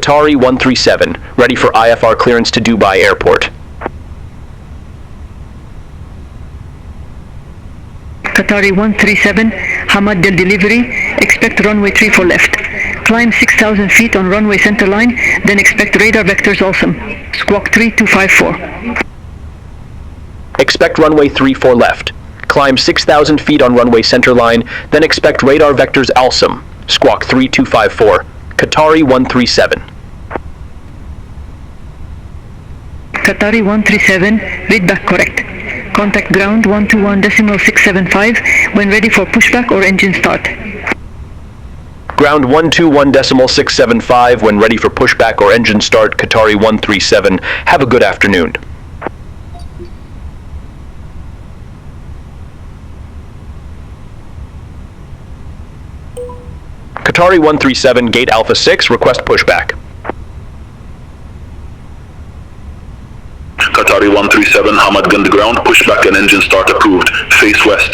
Qatari 137, ready for IFR clearance to Dubai Airport. Qatari 137, Hamad del delivery, expect runway 34 left. Climb 6,000 feet on runway centerline, then expect radar vectors awesome. Squawk 3254. Expect runway 34 left. Climb 6,000 feet on runway centerline, then expect radar vectors awesome. Squawk 3254. Qatari 137. Qatari 137, read back correct. Contact ground 121.675 when ready for pushback or engine start. Ground 121.675 when ready for pushback or engine start, Qatari 137. Have a good afternoon. Qatari 137, gate Alpha 6, request pushback. Qatari 137, Hamad gun to ground, pushback and engine start approved, face west.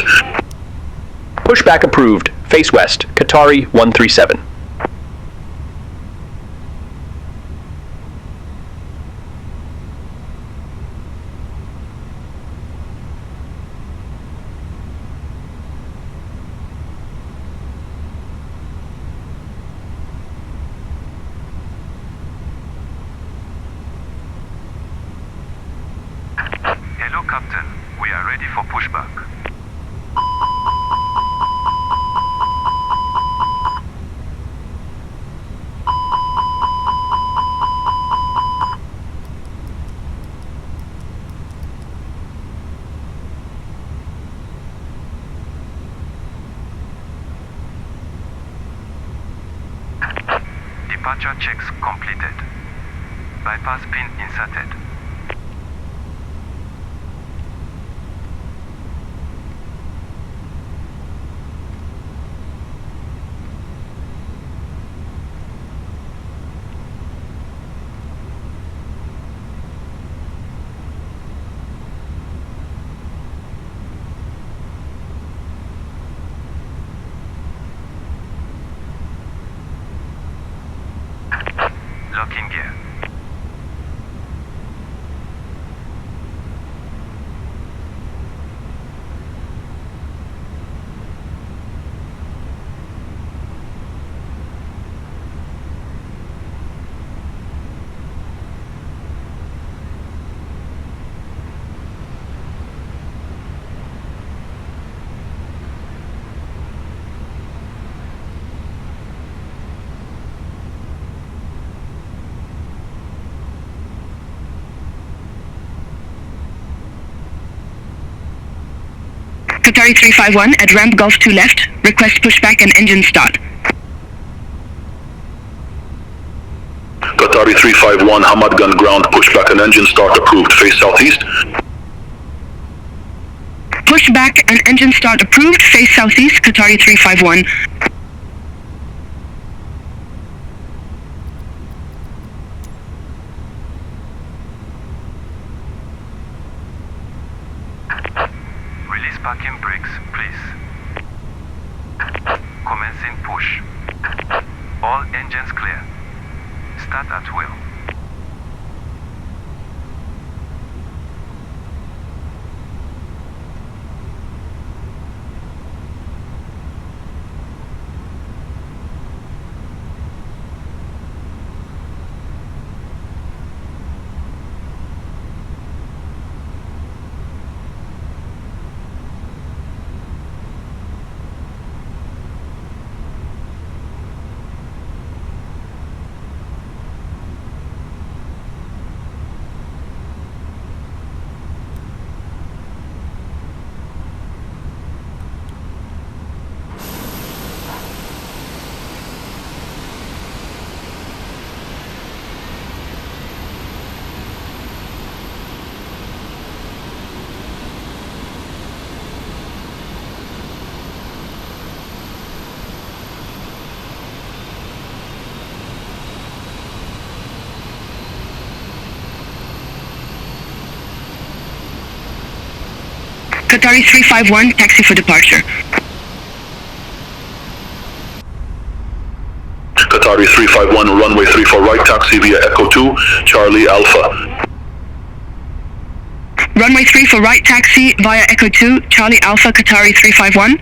Pushback approved, face west, Qatari 137. Hello, Captain. We are ready for pushback. Departure checks completed. Bypass pin inserted. Locking gear. Qatari 351 at ramp Golf 2 left, request pushback and engine start. Qatari 351, Hamad gun ground, pushback and engine start approved, face southeast. Pushback and engine start approved, face southeast, Qatari 351. Release parking brakes, please. Commencing push. All engines clear. Start at will. Qatari 351, taxi for departure. Qatari 351, runway 34 right, taxi via Echo 2, Charlie Alpha. Runway 34 right, taxi via Echo 2, Charlie Alpha, Qatari 351.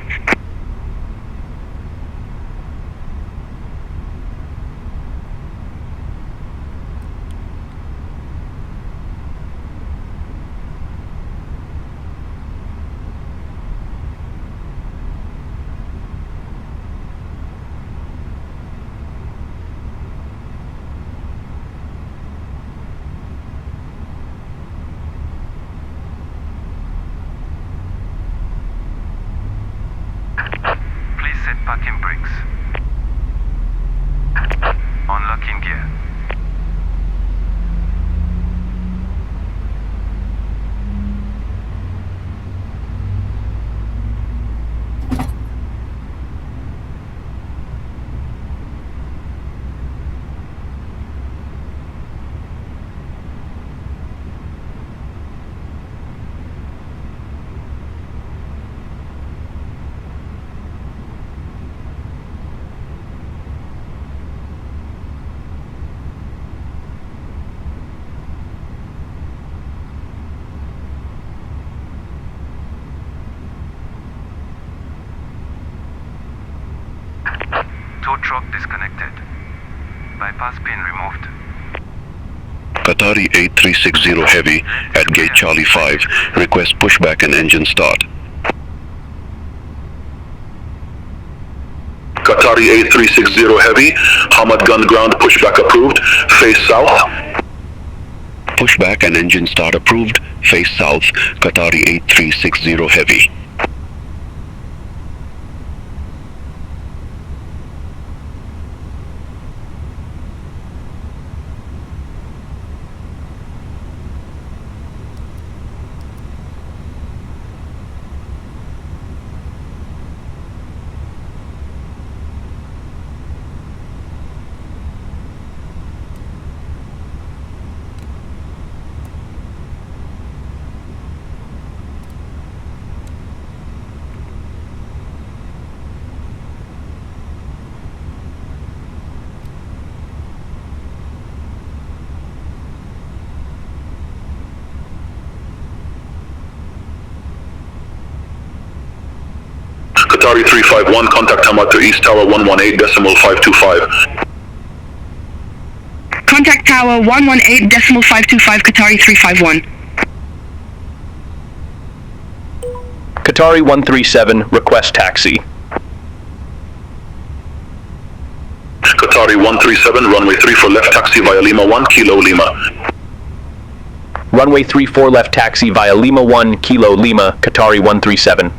Please set parking brakes. Unlocking gear. Tow truck disconnected. Bypass pin removed. Qatari 8360 Heavy at gate Charlie 5. Request pushback and engine start. Qatari 8360 Heavy, Hamad gun ground pushback approved. Face south. Pushback and engine start approved. Face south. Qatari 8360 Heavy. Qatari 351, contact Hamad to East Tower 118.525. Contact Tower 118.525, Qatari 351. Qatari 137, request taxi. Qatari 137, runway 34 left, taxi via Lima 1, Kilo Lima. Runway 34 left, taxi via Lima 1, Kilo Lima, Qatari 137.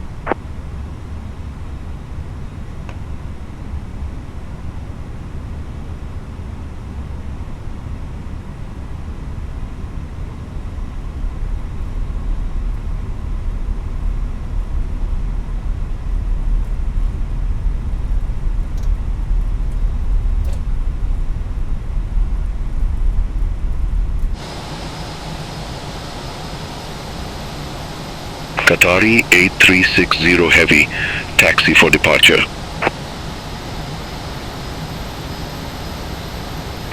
Qatari 8360 Heavy, taxi for departure.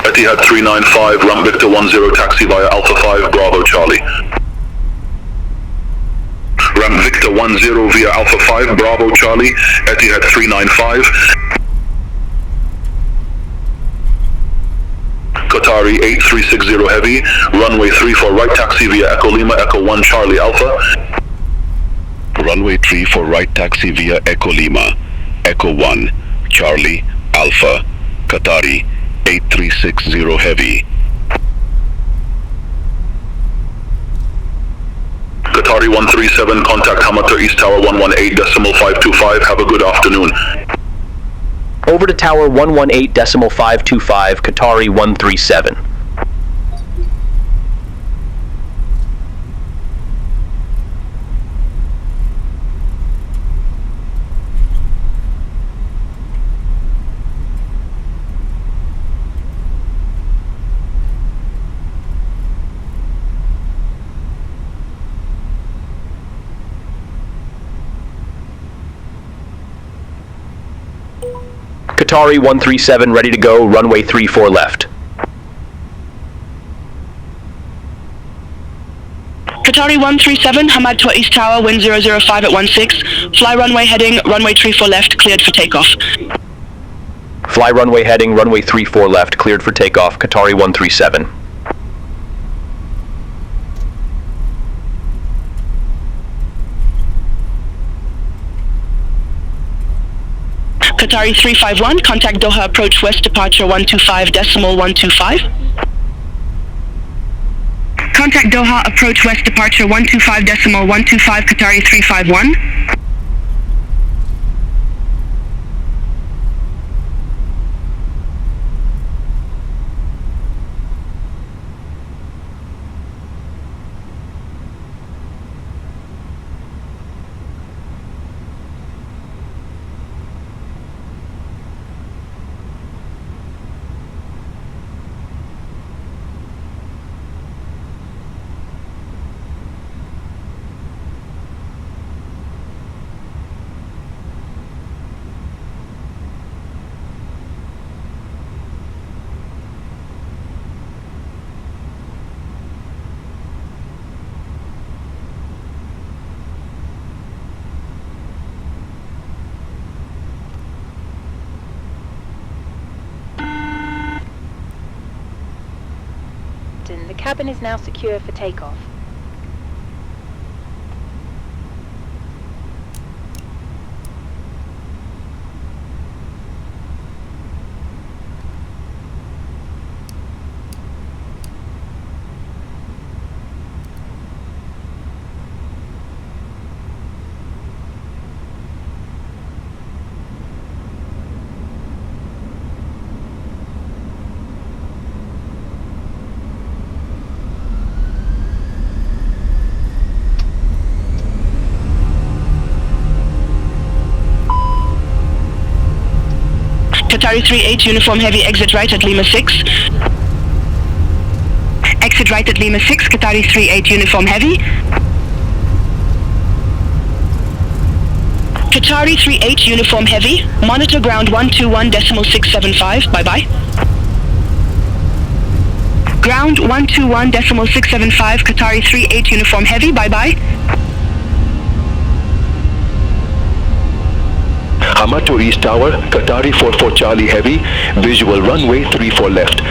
Etihad 395, Ram Victor 10, taxi via Alpha 5, Bravo Charlie. Ram Victor 10 via Alpha 5, Bravo Charlie, Etihad 395. Qatari 8360 Heavy, runway 34 right, taxi via Echo Lima, Echo 1 Charlie Alpha. Runway 34 right, taxi via Echo Lima, Echo 1 Charlie Alpha, Qatari 8360 Heavy. Qatari 137, contact Hamad to East Tower 118.525. Have a good afternoon. Over to Tower 118.525, Qatari 137. Qatari 137 ready to go, runway 34 left. Qatari 137, Hamad to East Tower, wind 005 at 16. Fly runway heading, runway 34 left, cleared for takeoff. Fly runway heading, runway 34 left, cleared for takeoff, Qatari 137. Qatari 351, contact Doha approach west departure 125.125. Contact Doha approach west departure 125.125, Qatari 351. The cabin is now secure for takeoff. Qatari 38, uniform heavy, exit right at Lima 6. Exit right at Lima 6, Qatari 38, uniform heavy. Qatari 38, uniform heavy, monitor ground 121.675, bye-bye. Ground 121.675, Qatari 38, uniform heavy, bye-bye. Hamad to East Tower, Qatari 44 Charlie Heavy, visual runway 34 left.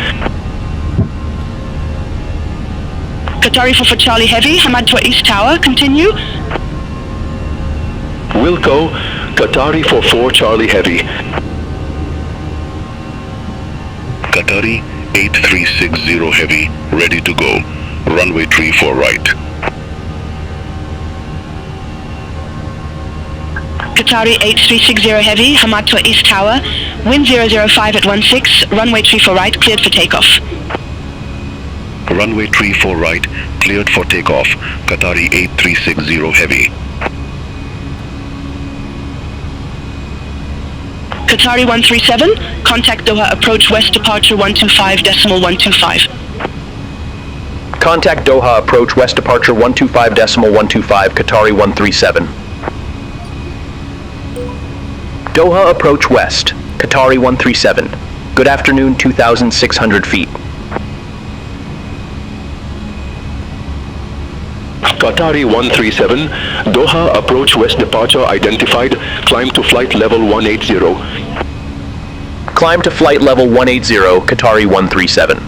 Qatari 44 Charlie Heavy, Hamad to East Tower, continue. Wilco, Qatari 44 Charlie Heavy. Qatari 8360 Heavy, ready to go. Runway 34 right. Qatari 8360 Heavy, Hamad to East Tower, wind 005 at 16, runway 34 right, cleared for takeoff. Runway 34 right, cleared for takeoff. Qatari 8360 Heavy. Qatari 137, contact Doha approach west departure 125.125. Contact Doha approach west departure 125.125, Qatari 137. Doha approach west, Qatari 137. Good afternoon, 2,600 feet. Qatari 137, Doha approach west departure identified, climb to flight level 180. Climb to flight level 180, Qatari 137.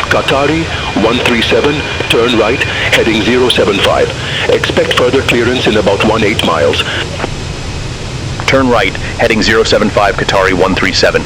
Qatari 137, turn right, heading 075. Expect further clearance in about 18 miles. Turn right, heading 075, Qatari 137.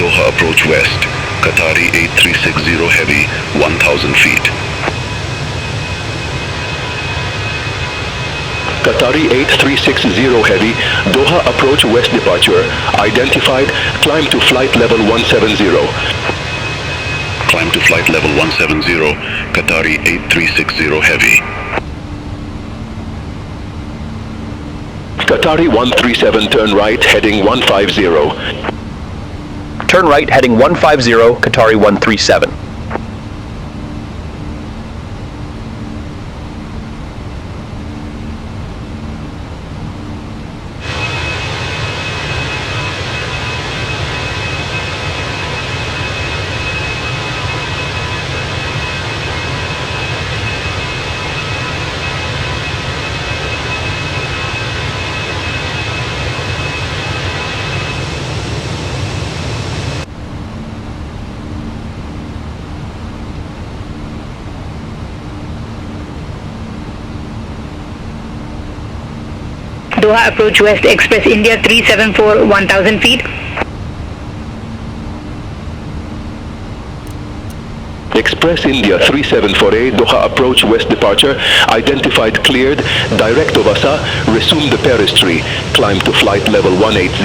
Doha approach west. Qatari 8360 heavy, 1000 feet. Qatari 8360 heavy, Doha approach west departure, identified, climb to flight level 170. Climb to flight level 170, Qatari 8360 heavy. Qatari 137 turn right heading 150. Turn right heading 150, Qatari 137. Doha approach west, Express India 374, 1000 feet. Express India 374A, Doha approach west departure, identified, cleared, direct of Asa, resume the peristry, climb to flight level 180.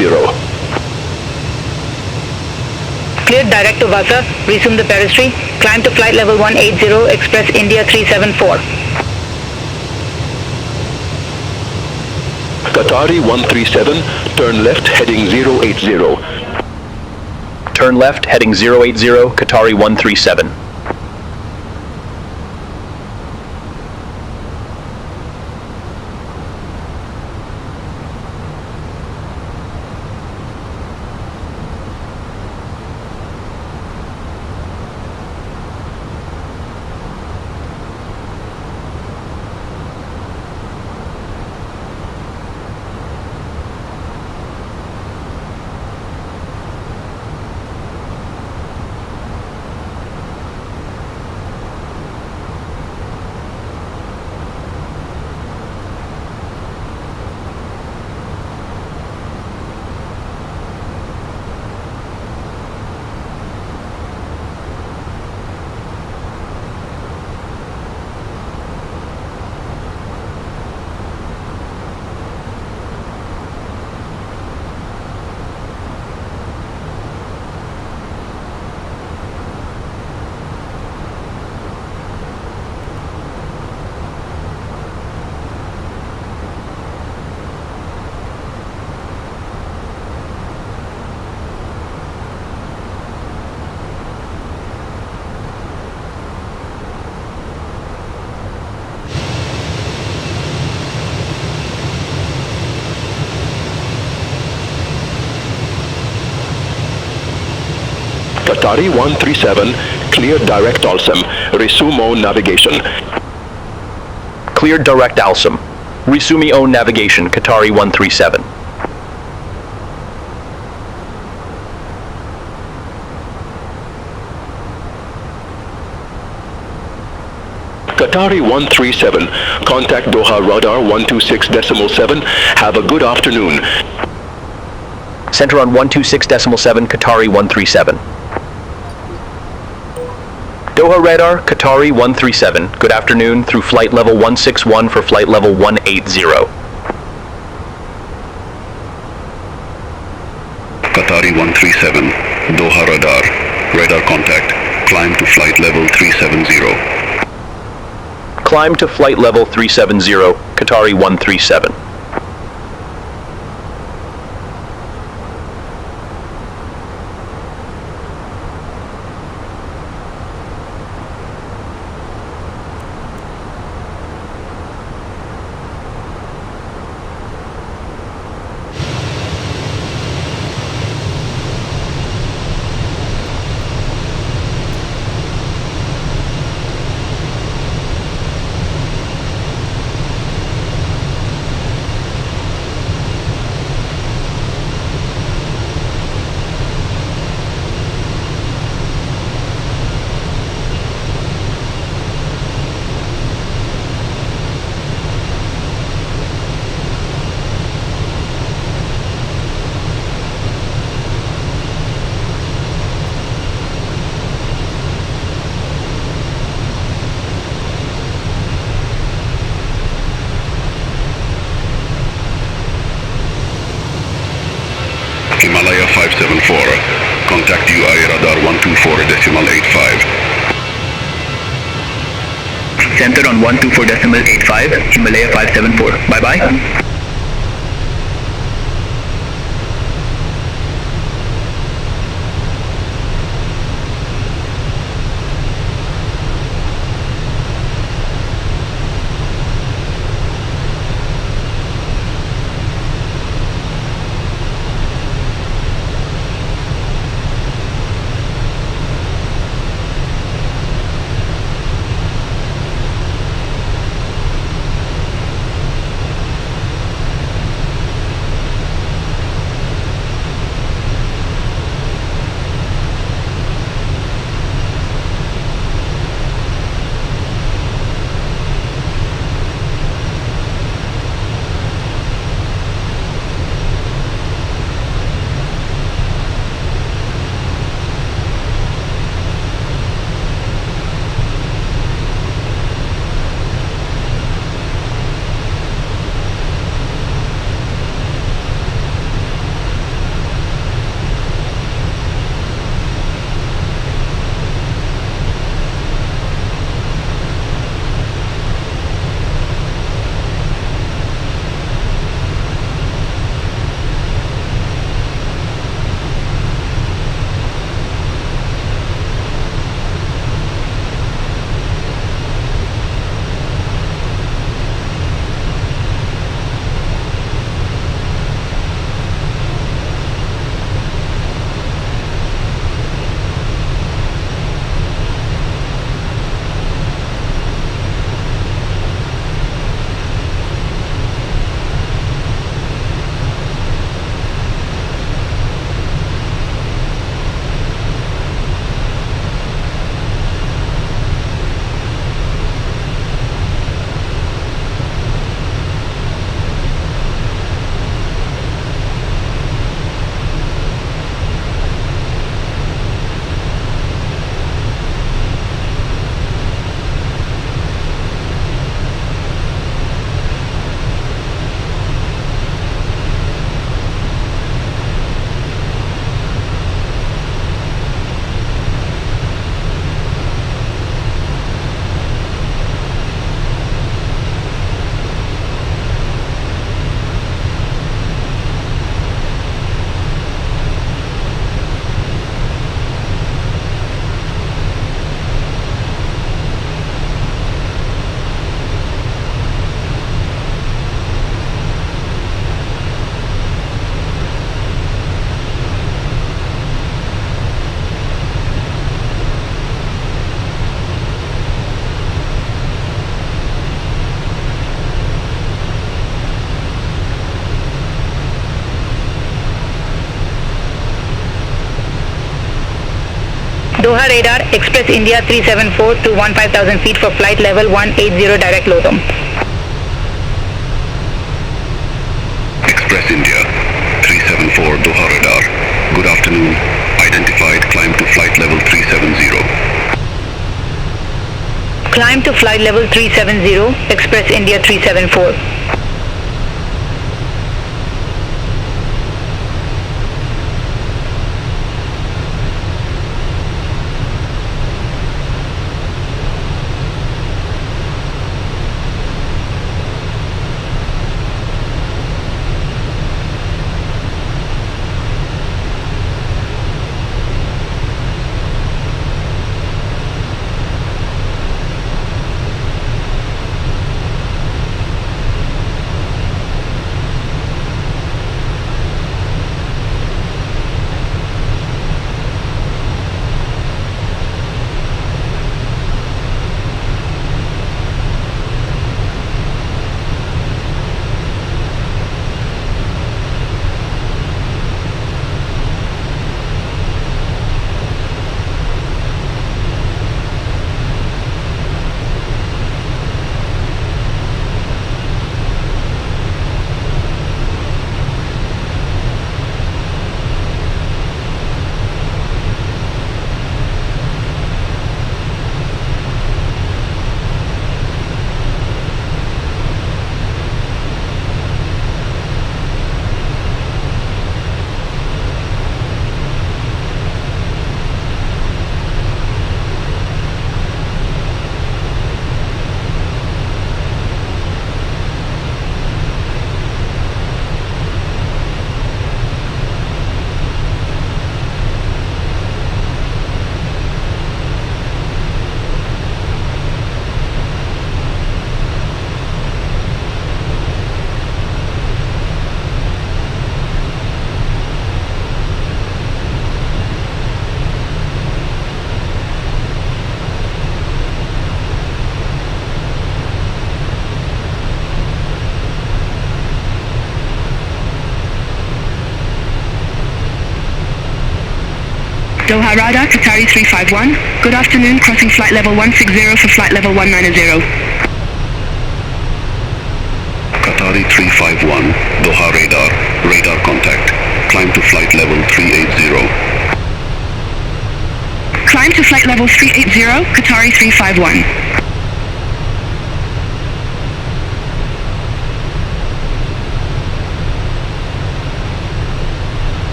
Cleared direct to Vasa, resume the peristry, climb to flight level 180, Express India 374. Qatari 137, turn left heading 080. Turn left heading 080, Qatari 137. Qatari 137, cleared direct Alsam, resume own navigation. Cleared direct Alsam, resume own navigation, Qatari 137. Qatari 137, contact Doha radar 126.7, have a good afternoon. Center on 126.7, Qatari 137. Doha radar, Qatari 137, good afternoon through flight level 161 for flight level 180. Qatari 137, Doha radar contact, climb to flight level 370. Climb to flight level 370, Qatari 137. contact UI radar 124.85. Center on 124.85, Himalaya 574. Bye-bye. Doha radar, Express India 374 to 15,000 feet for flight level 180 direct LOTOM. Express India 374 Doha radar. Good afternoon. Identified. Climb to flight level 370. Climb to flight level 370, Express India 374. Doha Radar, Qatari 351. Good afternoon, crossing flight level 160 for flight level 190. Qatari 351, Doha radar, radar contact. Climb to flight level 380. Climb to flight level 380, Qatari 351.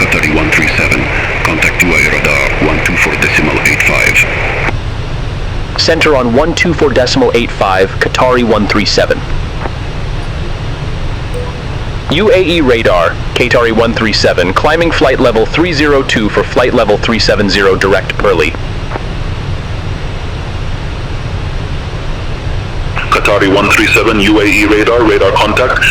Qatari 137, contact UI radar 124.85. Center on 124.85, Qatari 137. UAE radar, Qatari 137, climbing flight level 302 for flight level 370 direct Pearly. Qatari 137, UAE radar, radar contact.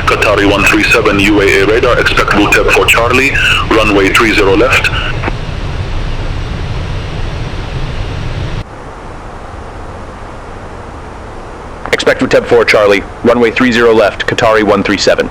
Qatari 137, UAE radar, expect blue tap for Charlie, runway 30 left. Expect Uteb 4 Charlie, runway 30 left, Qatari 137.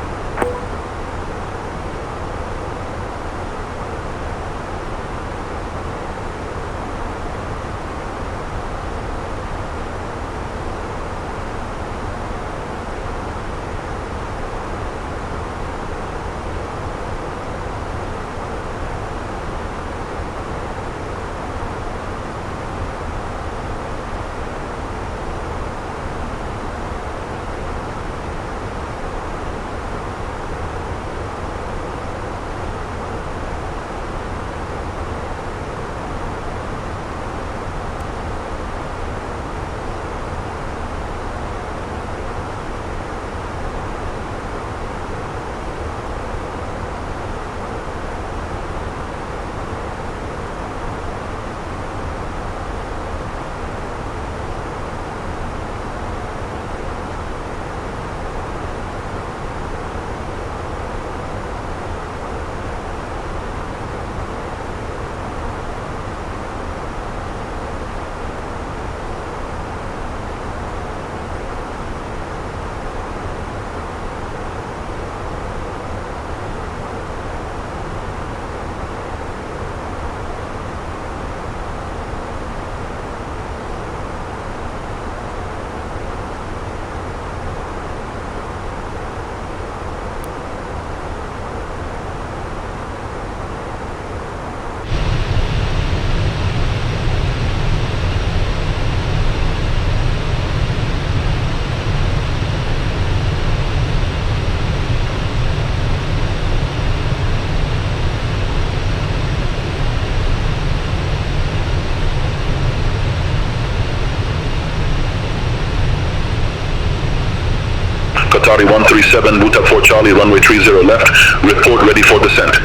Qatari 137, Bhutab 4 Charlie, runway 30 left, report ready for descent.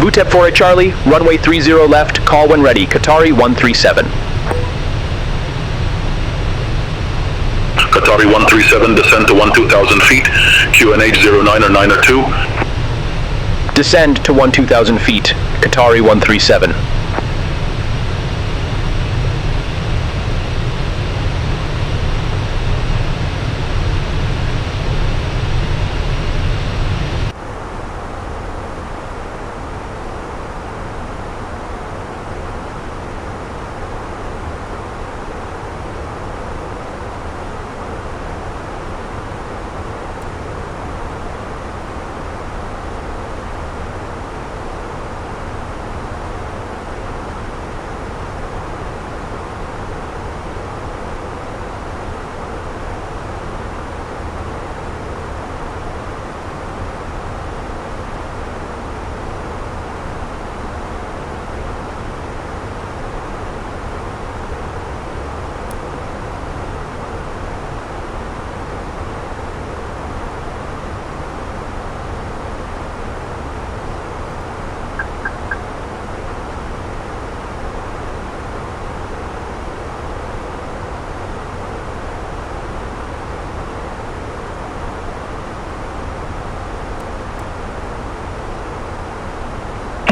VUTEP 4 Charlie, runway 30 left, call when ready, Qatari 137. Qatari 137, descend to 12,000 feet, QNH 09 or 9 or 2. Descend to 12,000 feet, Qatari 137.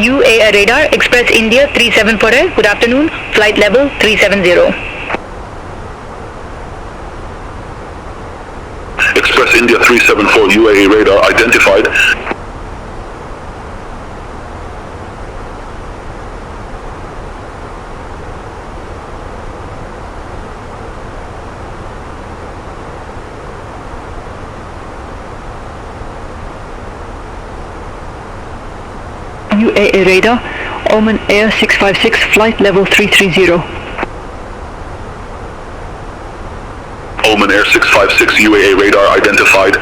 UA radar, Express India 374, good afternoon, flight level 370. Express India 374, UAE radar identified. UAE radar, Oman Air 656, flight level 330. Oman Air 656, UAE radar identified.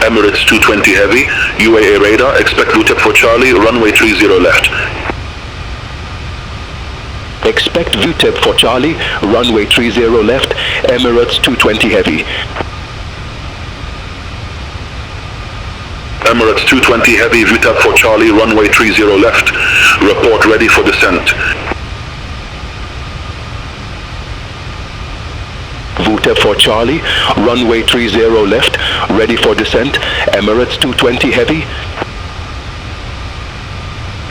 Emirates 220 heavy, UAE radar, expect VUTEP for Charlie, runway 30 left. Expect VUTEP for Charlie, runway 30 left, Emirates 220 heavy. Emirates 220 heavy, VUTEP for Charlie, runway 30 left. Report ready for descent. VUTEP for Charlie, runway 30 left, ready for descent, Emirates 220 heavy.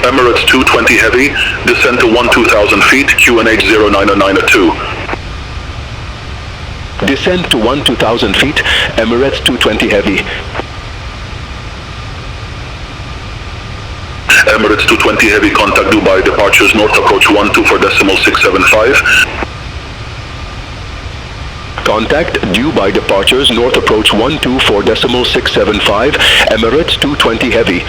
Emirates 220 heavy, descend to 12,000 feet, QNH 09 or 9 or 2. Descend to 12,000 feet, Emirates 220 heavy. Emirates 220 heavy, contact Dubai, departures north approach 12 for decimal 675. Contact Dubai departures north approach 12 for decimal 675, Emirates 220 heavy.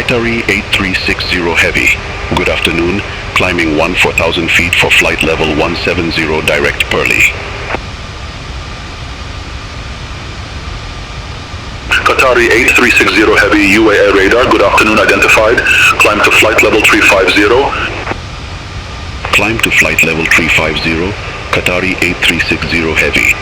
Qatari 8360 Heavy. Good afternoon. Climbing 14,000 feet for flight level 170 direct Pearly. Qatari 8360 Heavy UAE radar. Good afternoon, identified. Climb to flight level 350. Climb to flight level 350. Qatari 8360 Heavy.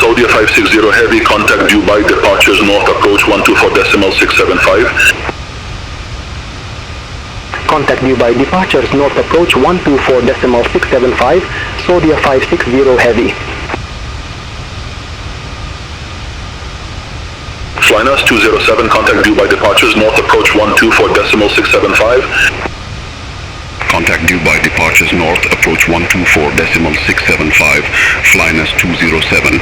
Saudi 560 Heavy, contact Dubai, departures north, approach 124.675. Contact Dubai, departures north, approach 124.675, Saudi 560 Heavy. Flynas 207, contact Dubai, departures north, approach 124.675. Contact Dubai, departures north, approach 124.675, Flynas 207.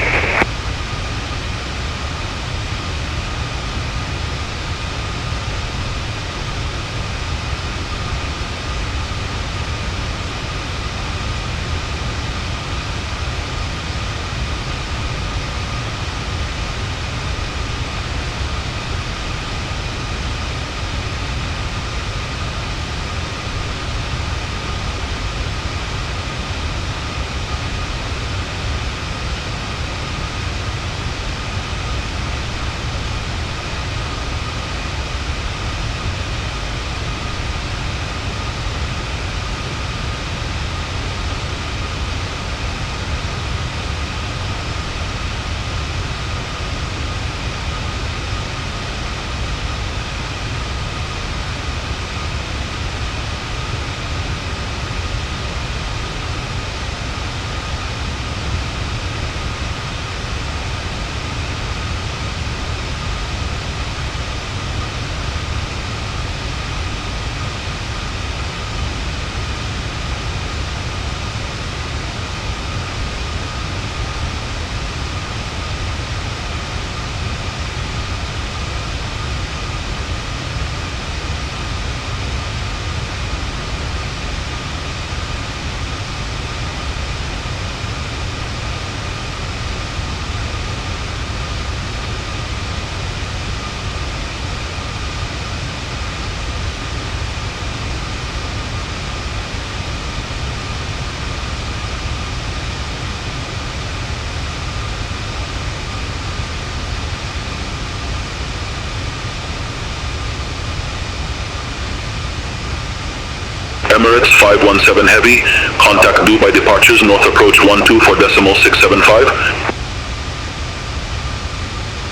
Emirates 517 Heavy, contact Dubai, departures north, approach 124.675.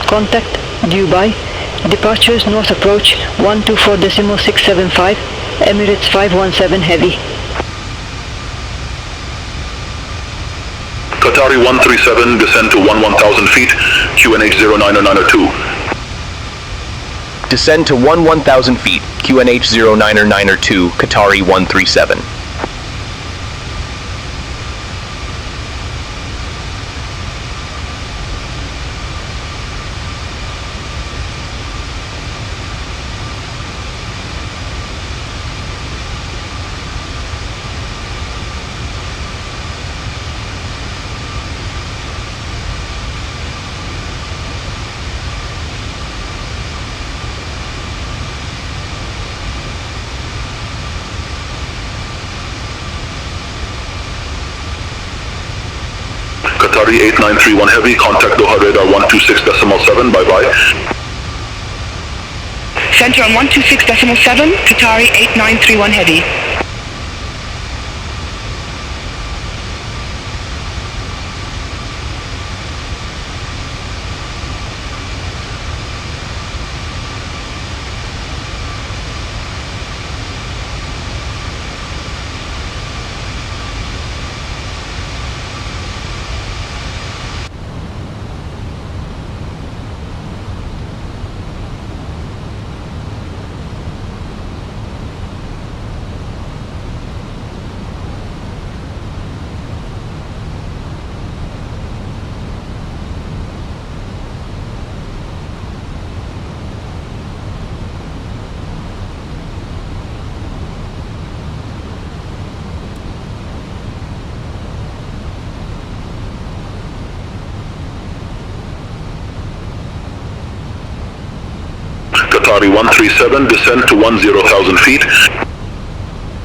Contact Dubai, departures north, approach 124.675, Emirates 517 Heavy. Qatari 137, descend to 11,000 feet, QNH 09092. Descend to 11,000 feet, QNH 09092, Qatari 137. Qatari 8931 Heavy, contact Doha radar 126.7, bye-bye. Center on 126.7, Qatari 8931 Heavy. Qatari 137, descend to 10,000 feet.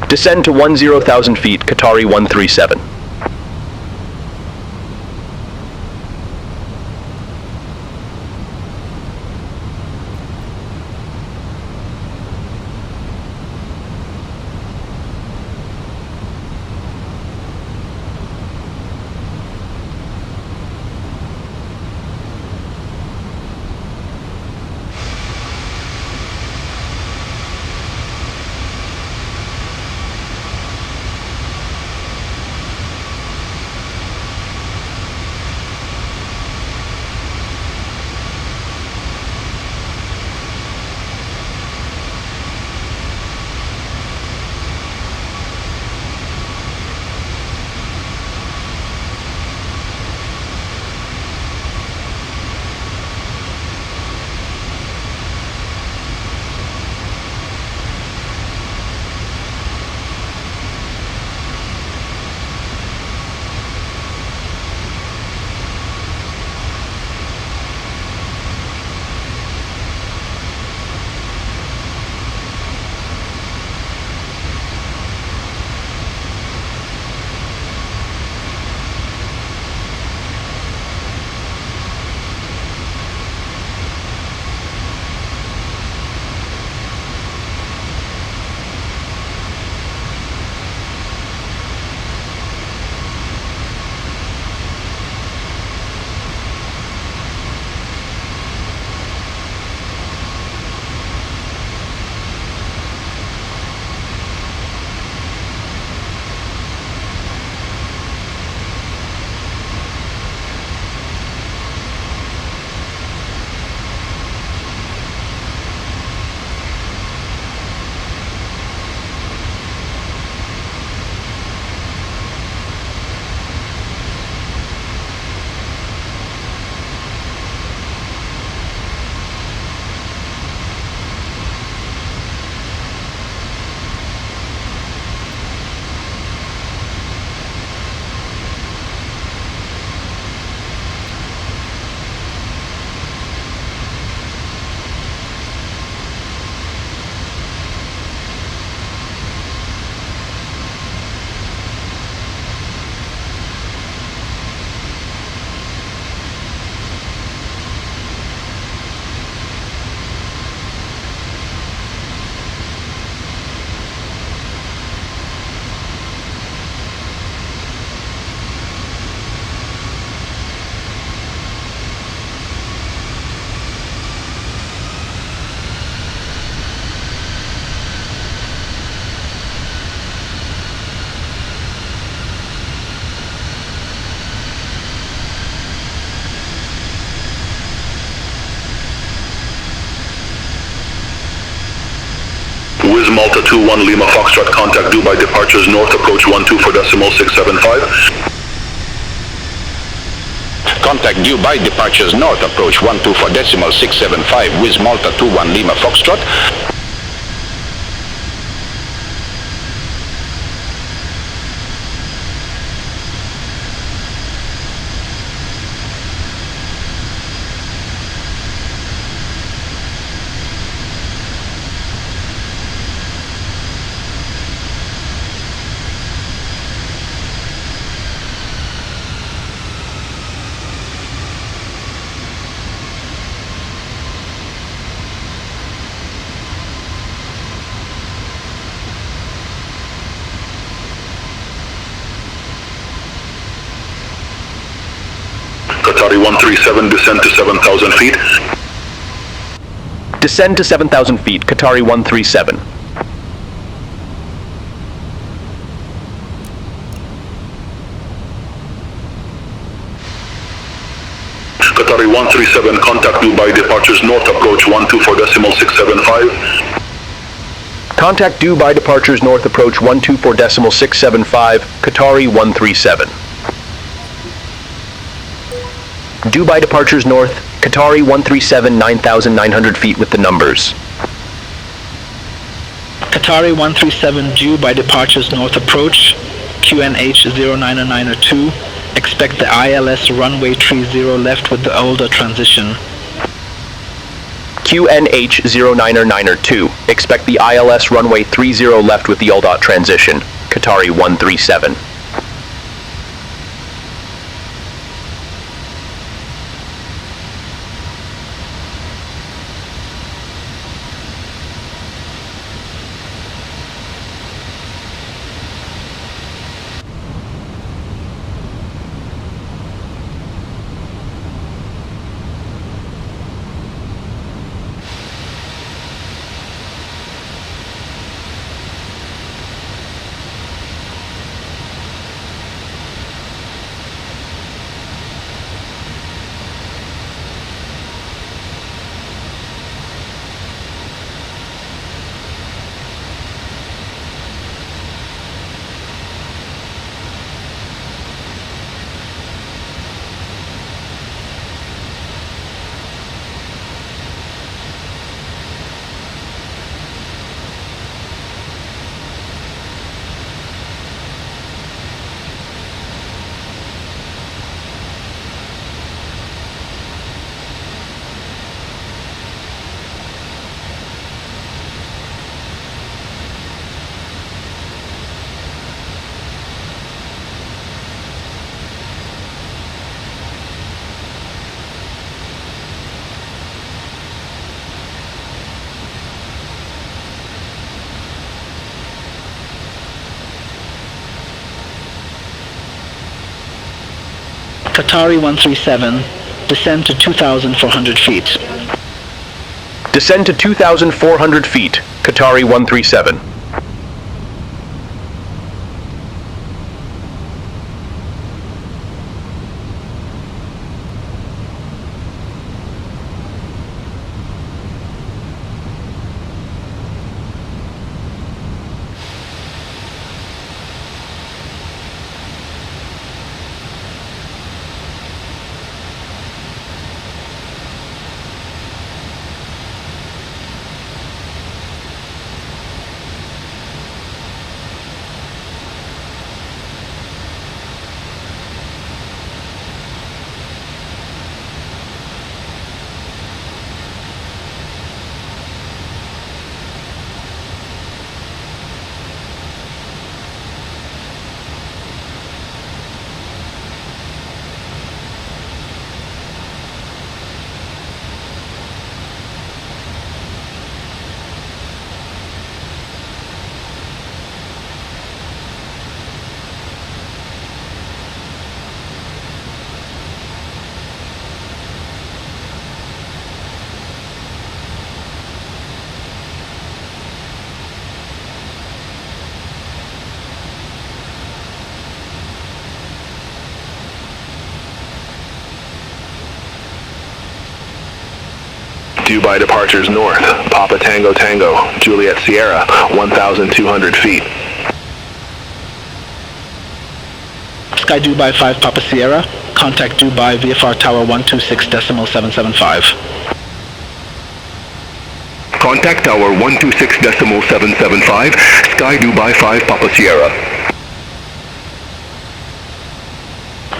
Descend to 10,000 feet, Qatari 137. Wiz Malta 21 Lima Foxtrot, contact Dubai departures north, approach 12.675. Contact Dubai departures north, approach 12.675, Wiz Malta 21 Lima Foxtrot. Qatari 137, descend to 7,000 feet. Descend to 7,000 feet, Qatari 137. Qatari 137, contact Dubai departures north, approach 124.675. Contact Dubai departures north, approach 124.675, Qatari 137. Dubai departures north, Qatari 137, 9,900 feet with the numbers. Qatari 137 Dubai departures north approach, QNH 09902. Expect the ILS runway 30 left with the older transition. QNH 09902. Expect the ILS runway 30 left with the OLDOT transition. Qatari 137. Qatari 137, descend to 2,400 feet. Descend to 2,400 feet, Qatari 137. Dubai departures north, Papa Tango Tango, Juliet Sierra, 1,200 feet. Sky Dubai 5 Papa Sierra, contact Dubai VFR Tower 126.775. Contact Tower 126.775, Sky Dubai 5 Papa Sierra.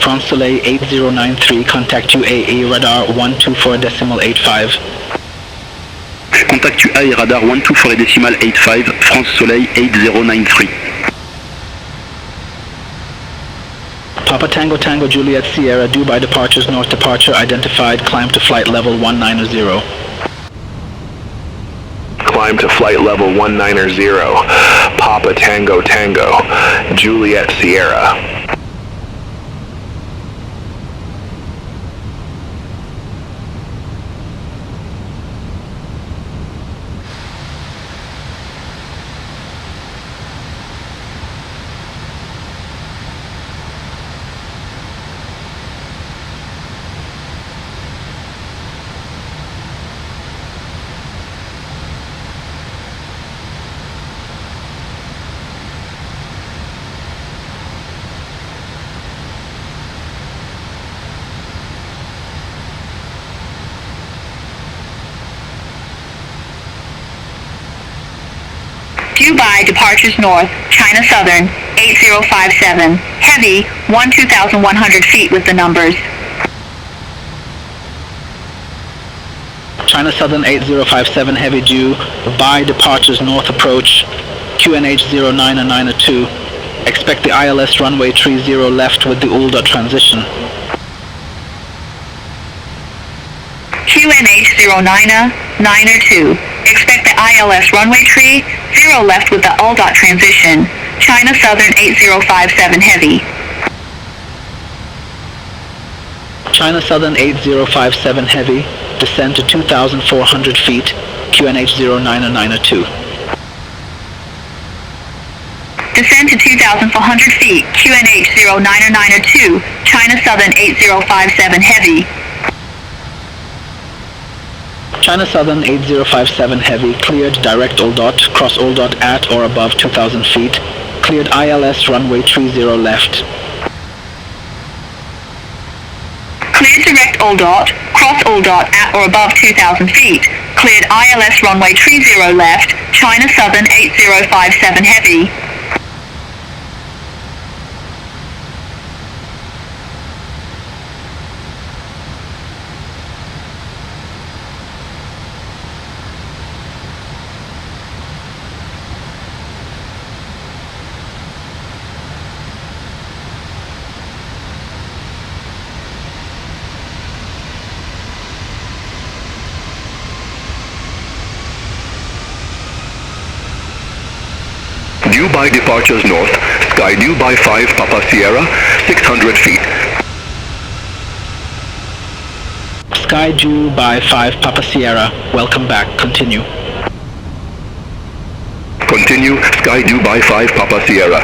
France Soleil 8093, contact UAE radar 124.85. Contact UAE radar 124.85, France Soleil 8093. Papa Tango Tango Juliet Sierra, Dubai departures north departure identified, climb to flight level 190. Climb to flight level 190, Papa Tango Tango, Juliet Sierra. Dubai departures north, China Southern, 8057, heavy, 12,100 feet with the numbers. China Southern 8057 heavy due, by departures north approach, QNH 09 and 902. Expect the ILS runway 30 left with the ULDA transition. QNH 09 902. Expect the ILS runway 30 left with the ULDA transition. China Southern 8057 heavy. China Southern 8057 heavy, descend to 2,400 feet, QNH 09 and 902. Descend to 2,400 feet, QNH 09 and 902, China Southern 8057 heavy. China Southern 8057 heavy, cleared direct ULDOT, cross ULDOT at or above 2,000 feet, cleared ILS runway 30 left. Cleared direct ULDOT, cross ULDOT at or above 2,000 feet, cleared ILS runway 30 left, China Southern 8057 heavy. Dubai departures north, sky Dubai 5 Papa Sierra, 600 feet. Sky Dubai 5 Papa Sierra, welcome back, continue. Continue, sky Dubai 5 Papa Sierra.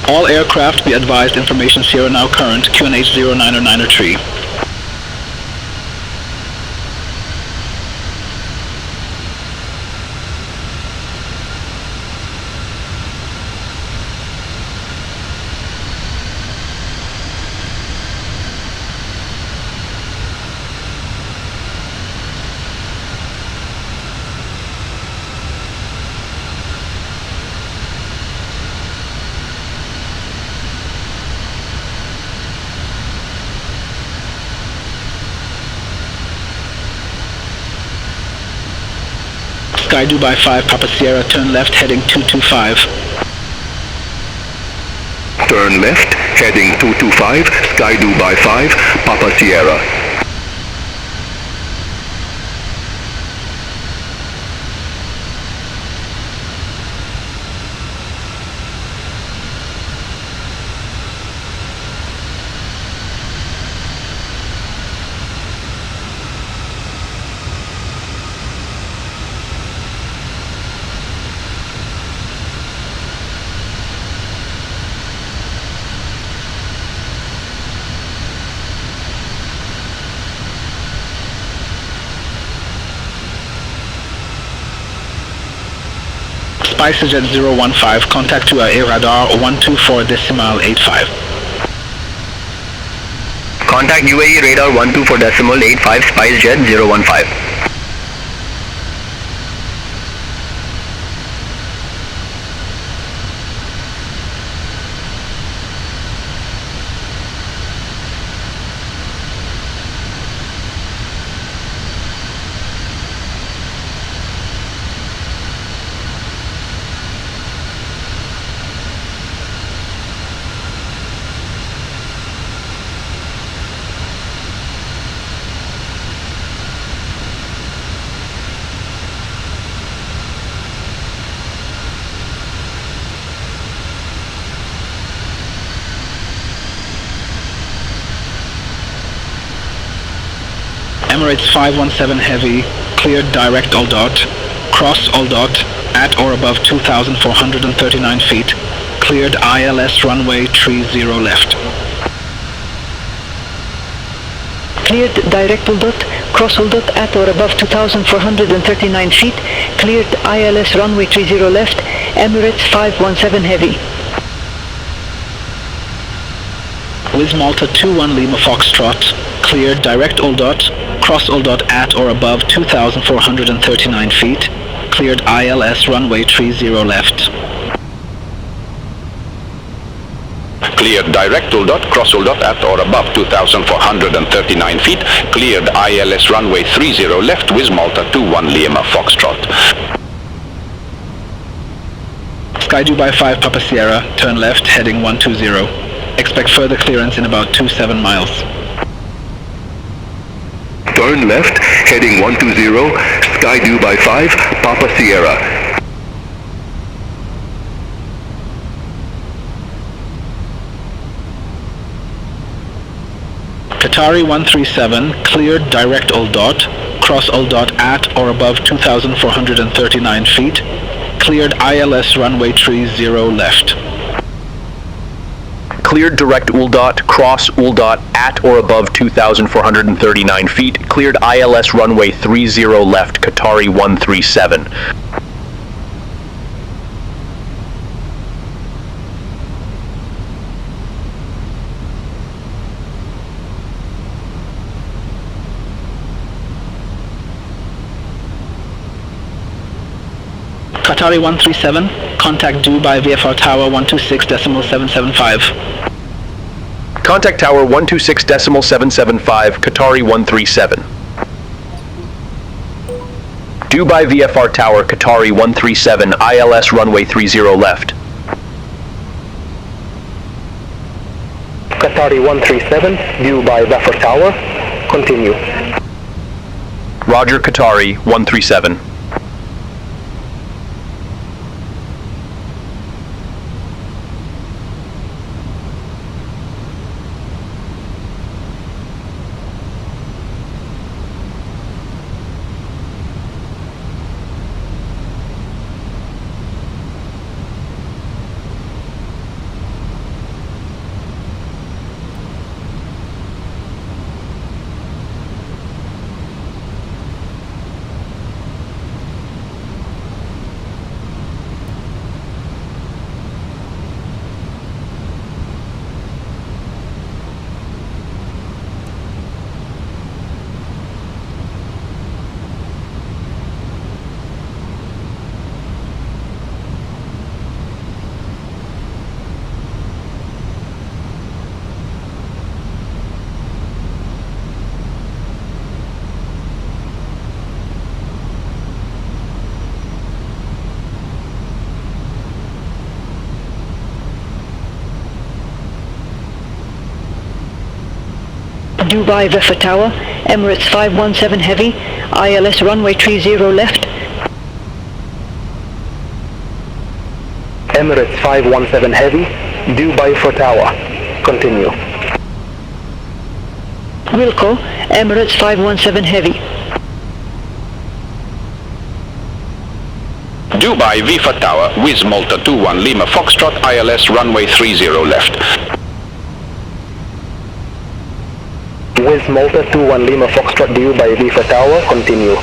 All aircraft be advised information Sierra now current, QNH 09 or 903. Sky Dubai 5 Papa Sierra, turn left heading 225. Turn left, heading 225, sky Dubai 5 Papa Sierra. SpiceJet 015, contact to a radar 124.85. Contact UAE radar 124.85, SpiceJet 015. Emirates 517 Heavy, cleared direct all dot, cross all dot, at or above 2,439 feet, cleared ILS runway 30 left. Cleared direct all dot, cross all dot at or above 2,439 feet, cleared ILS runway 30 left, Emirates 517 Heavy. Wiz Malta 21 Lima Foxtrot, cleared direct all dot, cross all dot at or above 2,439 feet, cleared ILS runway 30 left. Cleared direct all dot, cross all dot at or above 2,439 feet, cleared ILS runway 30 left, Wiz Malta 21 Lima Foxtrot. Sky Dubai 5 Papa Sierra, turn left, heading 120. Expect further clearance in about 27 miles. Turn left, heading 120, Sky Dubai 5, Papa Sierra. Qatari 137, cleared direct all dot, cross all dot at or above 2,439 feet, cleared ILS runway 30 left. Cleared direct ULDOT, cross ULDOT at or above 2,439 feet, cleared ILS runway 30 left, Qatari 137. Qatari 137, contact Dubai VFR Tower 126.775. Contact Tower 126.775, Qatari 137. Dubai VFR Tower, Qatari 137, ILS runway 30 left. Qatari 137, Dubai VFR Tower, continue. Roger, Qatari 137. Dubai VFR Tower, Emirates 517 Heavy, ILS runway 30 left. Emirates 517 Heavy, Dubai VFR Tower, continue. Wilco, Emirates 517 Heavy. Dubai VFR Tower, Wiz Malta 21 Lima Foxtrot, ILS runway 30 left. Wiz Malta 21 Lima Foxtrot, Dubai VFR Tower, continue.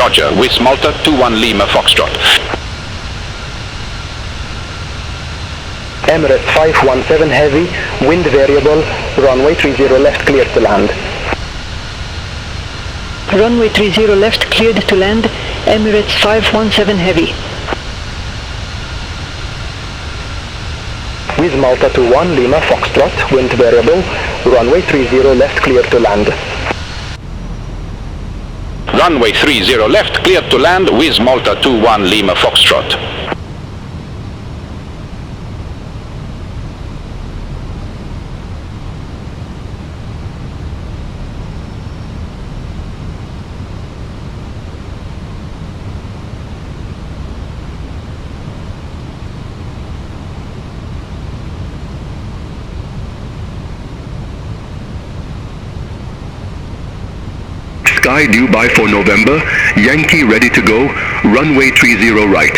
Roger, Wiz Malta 21 Lima Foxtrot. Emirates 517 Heavy, wind variable, runway 30 left, cleared to land. Runway 30 left, cleared to land, Emirates 517 Heavy. Wiz Malta 21 Lima Foxtrot, wind variable, runway 30 left, cleared to land. Runway 30 left, cleared to land, Wiz Malta 21 Lima Foxtrot. Sky due by for November, Yankee ready to go, runway 30 right.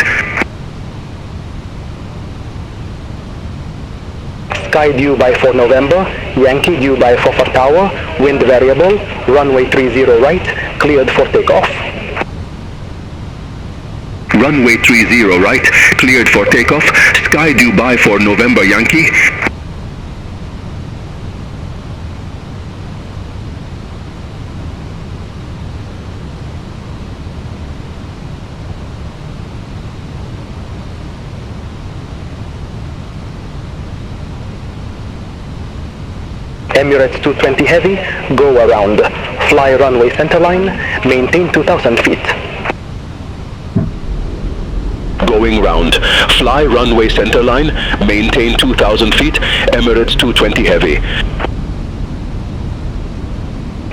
Sky due by for November, Yankee due by for tower, wind variable, runway 30 right, cleared for takeoff. Runway 30 right, cleared for takeoff, Sky due by for November Yankee. Emirates 220 Heavy, go around. Fly runway centerline, maintain 2000 feet. Going round. Fly runway centerline, maintain 2000 feet, Emirates 220 Heavy.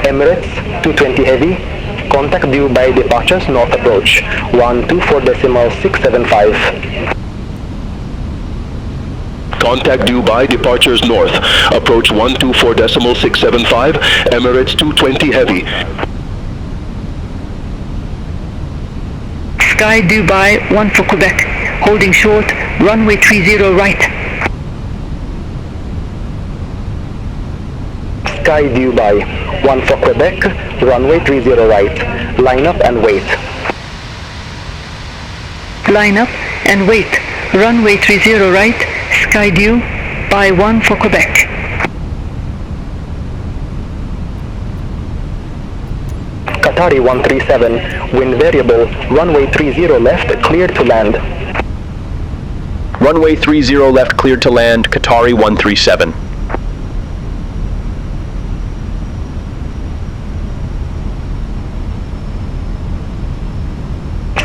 Emirates 220 Heavy, contact due by departures north approach, 124.675. Contact due by departures north. Approach 124.675, Emirates 220 Heavy. Sky due by 1 for Quebec, holding short, runway 30 right. Sky due by 1 for Quebec, runway 30 right. Line up and wait. Line up and wait, runway 30 right, Sky due by 1 for Quebec. Qatari 137, wind variable, runway 30 left, cleared to land. Runway 30 left, cleared to land, Qatari 137.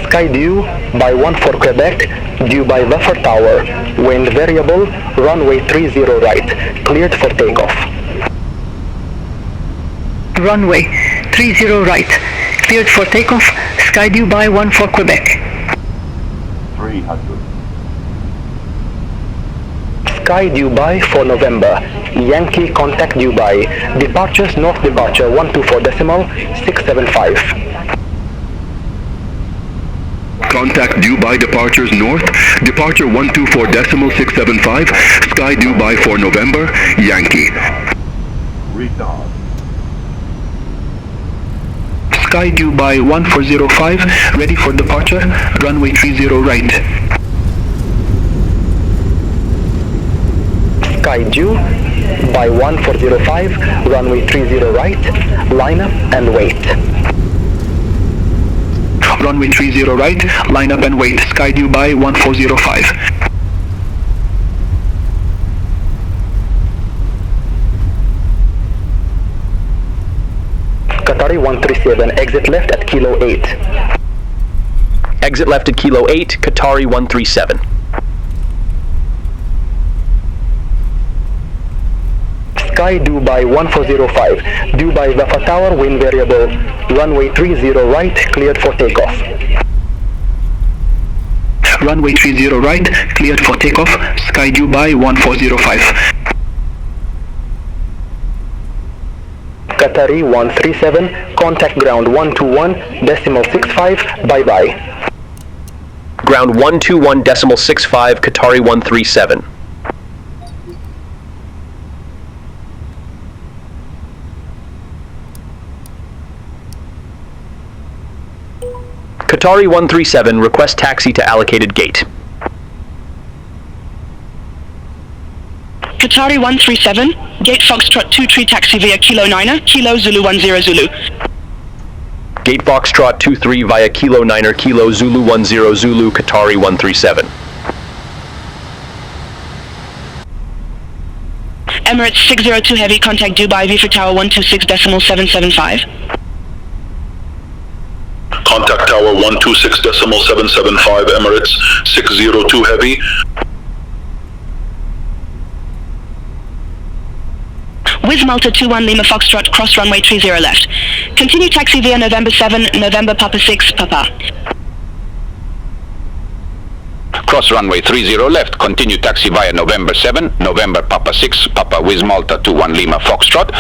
Sky due by 1 for Quebec, due by Buffer Tower, wind variable, runway 30 right, cleared for takeoff. Runway 30 right, cleared for takeoff, Sky due by 1 for Quebec. 300. Sky due by for November, Yankee contact due by, departures north departure 124.675. Contact due by departures north, departure 124.675, Sky due by for November, Yankee. Retard. Sky due by 1405, ready for departure, runway 30 right. Sky due by 1405, runway 30 right, line up and wait. Runway 30 right, line up and wait, Sky due by 1405. Qatari 137, exit left at Kilo 8. Exit left at Kilo 8, Qatari 137. Sky due by 1405, due by Buffer Tower, wind variable, runway 30 right, cleared for takeoff. Runway 30 right, cleared for takeoff, Sky due by 1405. Qatari 137, contact ground 121.65, bye-bye. Ground 121.65, Qatari 137. Qatari 137, request taxi to allocated gate. Qatari 137, gate Foxtrot 23 taxi via Kilo 9er, Kilo Zulu 10 Zulu. Gate Foxtrot 23 via Kilo 9er, Kilo Zulu 10 Zulu, Qatari 137. Emirates 602 Heavy, contact Dubai V for Tower 126.775. Contact Tower 126.775, Emirates 602 Heavy. Wiz Malta 21 Lima Foxtrot, cross runway 30 left. Continue taxi via November 7, November Papa 6, Papa. Cross runway 30 left, continue taxi via November 7, November Papa 6, Papa Wiz Malta 21 Lima Foxtrot.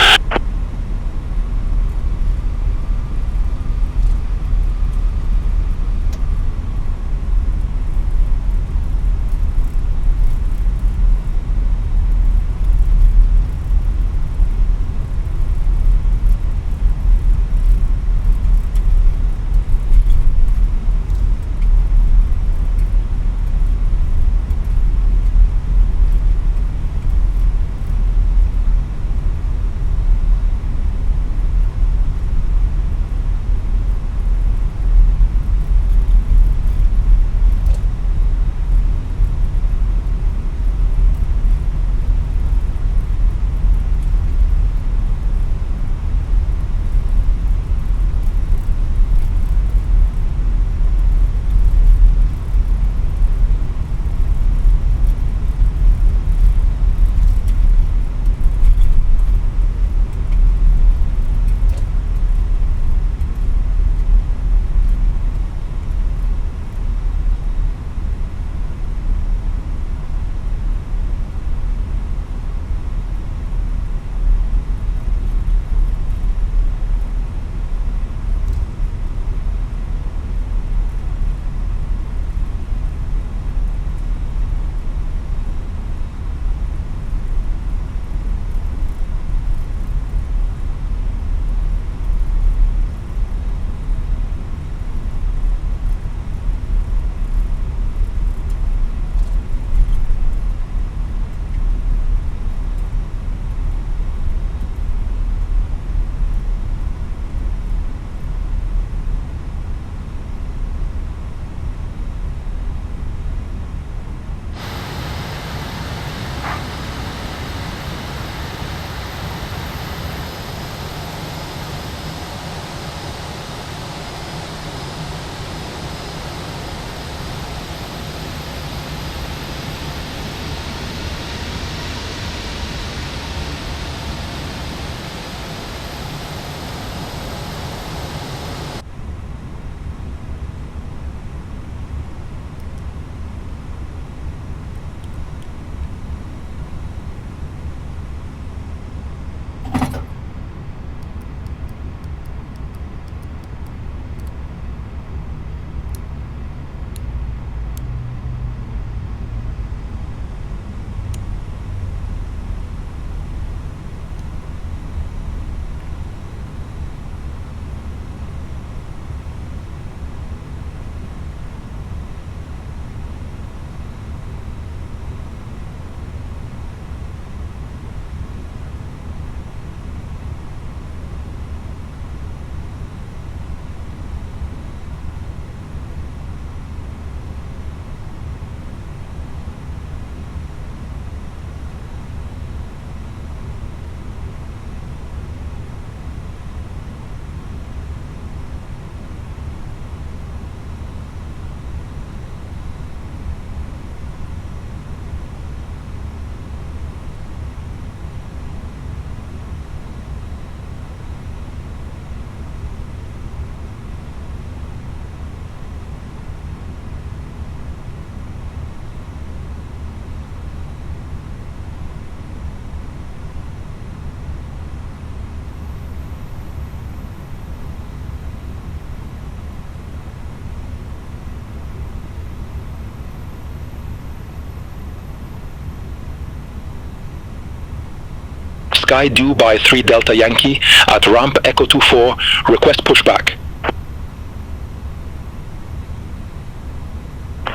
Sky due by 3 Delta Yankee at ramp Echo 24, request pushback.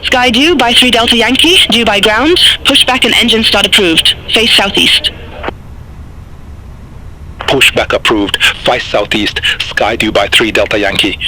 Sky due by 3 Delta Yankee, due by ground, pushback and engine start approved. Face southeast. Pushback approved. Face southeast. Sky due by 3 Delta Yankee.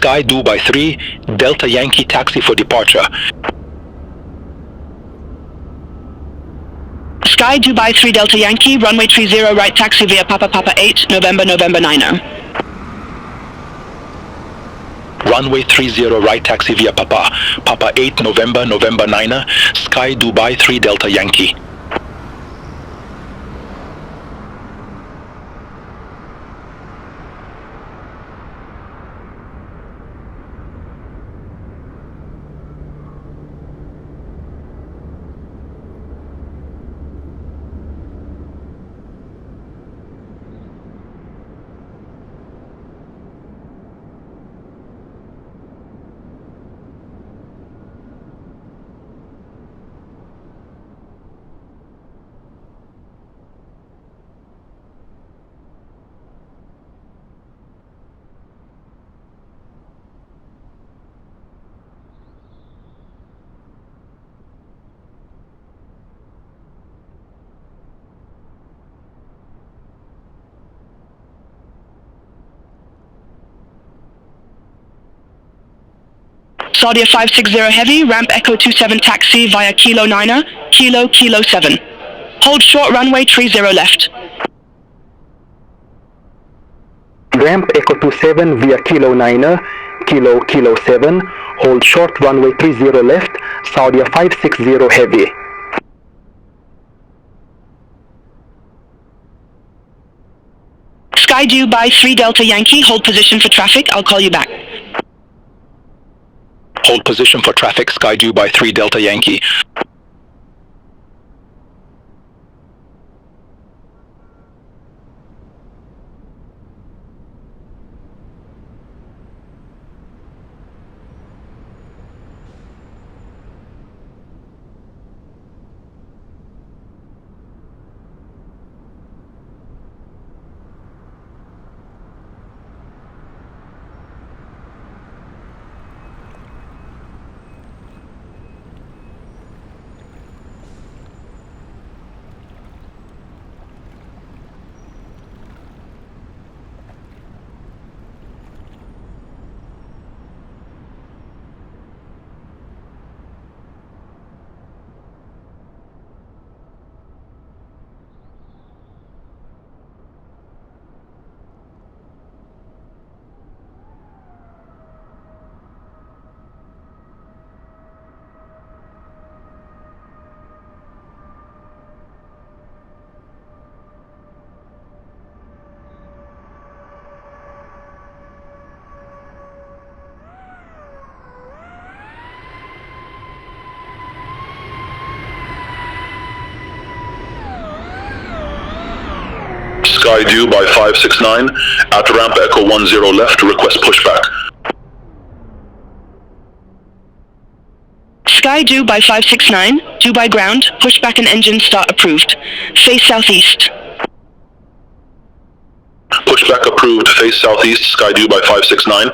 Sky due by 3, Delta Yankee taxi for departure. Sky due by 3 Delta Yankee, runway 30 right taxi via Papa Papa 8, November 90. Runway 30 right taxi via Papa 8 November 9, Sky Dubai 3 Delta Yankee. Saudia 560 Heavy, ramp Echo 27 taxi via Kilo 9er, Kilo 7. Hold short runway 30 left. Ramp Echo 27 via Kilo 9er, Kilo 7. Hold short runway 30 left, Saudia 560 Heavy. Sky due by 3 Delta Yankee, hold position for traffic, I'll call you back. Hold position for traffic, Sky due by 3 Delta Yankee. Sky due by 569 at ramp Echo 10 left, request pushback. Sky due by 569, due by ground, pushback and engine start approved. Face southeast. Pushback approved, face southeast, sky due by 569.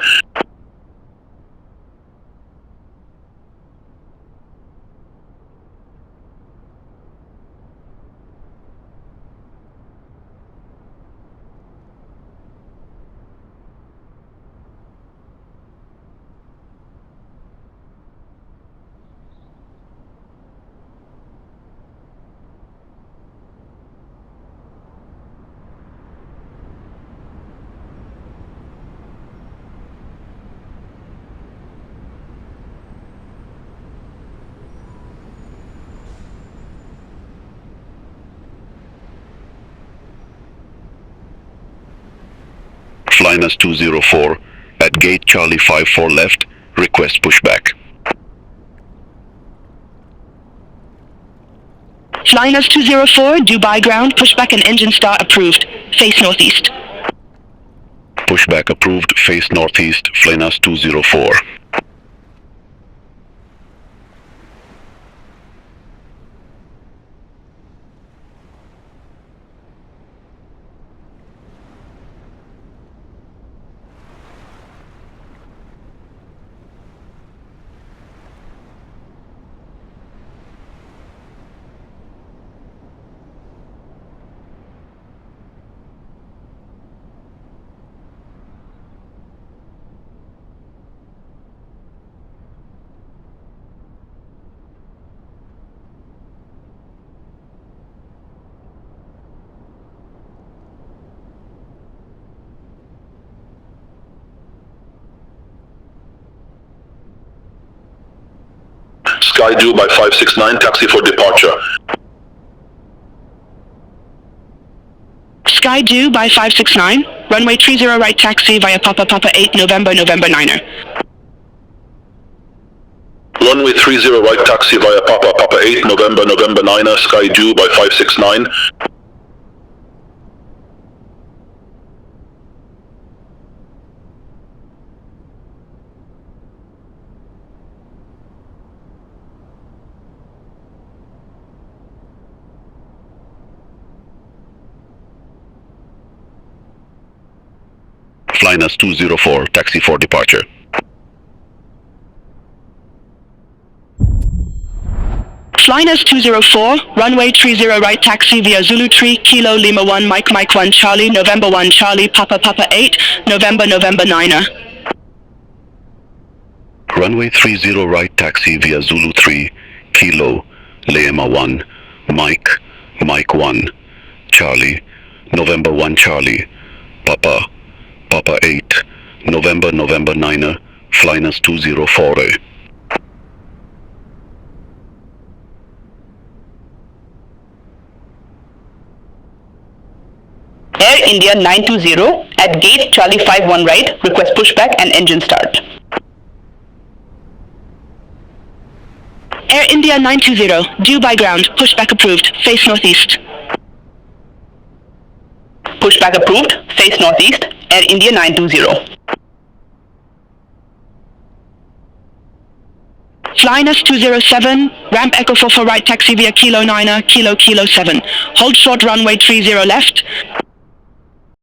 Flynas 204 at gate Charlie 54 left, request pushback. Flynas 204, due by ground, pushback and engine start approved. Face northeast. Pushback approved, face northeast, Flynas 204. Sky due by 569, taxi for departure. Sky due by 569, runway 30 right taxi via Papa 8 November 9er. Runway 30 right taxi via Papa 8 November 9er, sky due by 569. Flynas 204, taxi for departure. Flynas 204, runway 30 right taxi via Zulu 3 Kilo Lima 1 Mike 1 Charlie November 1 Charlie Papa 8 November 9er. Runway 30 right taxi via Zulu 3 Kilo Lima 1 Mike 1 Charlie November 1 Charlie Papa 8 November 9er, Flynas 204. Air India 920 at gate Charlie 51 right, request pushback and engine start. Air India 920, due by ground, pushback approved, face northeast. Pushback approved, face northeast, Air India 920. Flynas 207, ramp Echo 44 right taxi via Kilo 9er, Kilo 7. Hold short runway 30 left.